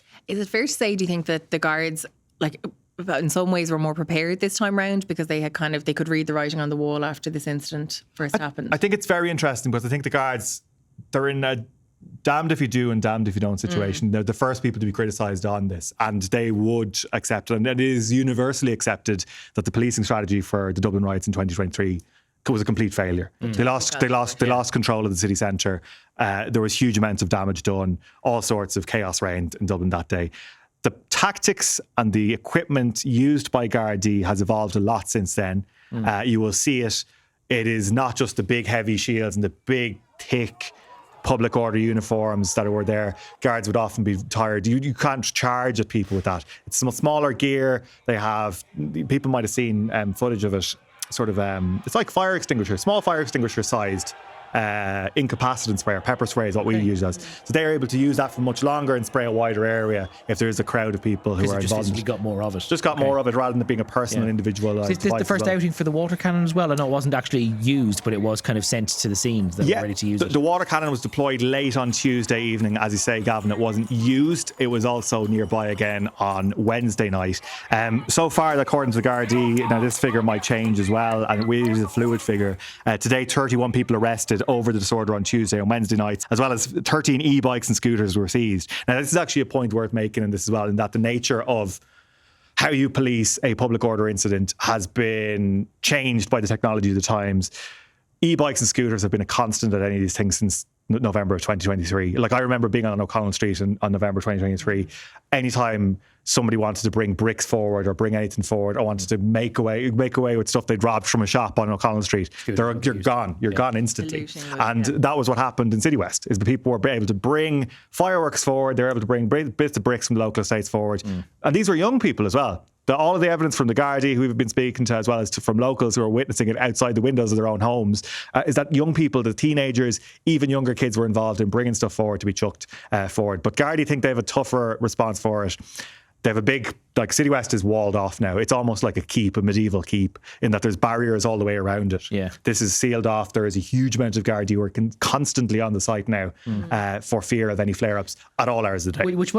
riots. Is it fair to say, do you think that the guards, like, in some ways were more prepared this time round because they had they could read the writing on the wall after this incident first happened? I think it's very interesting because I think the guards, they're in a damned if you do and damned if you don't situation. They're the first people to be criticised on this, and they would accept it. And it is universally accepted that the policing strategy for the Dublin riots in 2023 was a complete failure. They lost control of the city centre. There was huge amounts of damage done. All sorts of chaos reigned in Dublin that day. The tactics and the equipment used by Gardaí has evolved a lot since then. You will see it. It is not just the big heavy shields and the big thick public order uniforms that were there. Guards would often be tired. You can't charge at people with that. It's some smaller gear. They have, people might have seen footage of it, sort of, it's like fire extinguisher, small fire extinguisher sized incapacitance spray or pepper spray is what we use as. So they're able to use that for much longer and spray a wider area if there is a crowd of people who are involved. Just got more of it. Just got more of it rather than it being a personal, individual. Is this the first outing for the water cannon as well? I know it wasn't actually used, but it was kind of sent to the scenes that were ready to use it. The water cannon was deployed late on Tuesday evening. As you say, Gavin, it wasn't used. It was also nearby again on Wednesday night. So far, according to the Gardaí, now this figure might change as well, and we use a fluid figure. Today, 31 people arrested over the disorder on Tuesday and Wednesday nights, as well as 13 e-bikes and scooters were seized. Now, this is actually a point worth making in this as well, in that the nature of how you police a public order incident has been changed by the technology of the times. E-bikes and scooters have been a constant at any of these things since November of 2023. Like, I remember being on O'Connell Street on November 2023. Anytime somebody wanted to bring bricks forward or bring anything forward or wanted to make away with stuff they'd robbed from a shop on O'Connell Street, you're gone. You're gone instantly. And that was what happened in Citywest, is the people were able to bring fireworks forward. They were able to bring bits of bricks from the local estates forward. And these were young people as well. All of the evidence from the Gardaí, who we've been speaking to, as well as from locals who are witnessing it outside the windows of their own homes, is that young people, the teenagers, even younger kids were involved in bringing stuff forward to be chucked forward. But Gardaí think they have a tougher response for it. They have a big, like, Citywest is walled off now. It's almost like a keep, a medieval keep, in that there's barriers all the way around it. Yeah. This is sealed off. There is a huge amount of Gardaí working constantly on the site now for fear of any flare-ups at all hours of the day. Which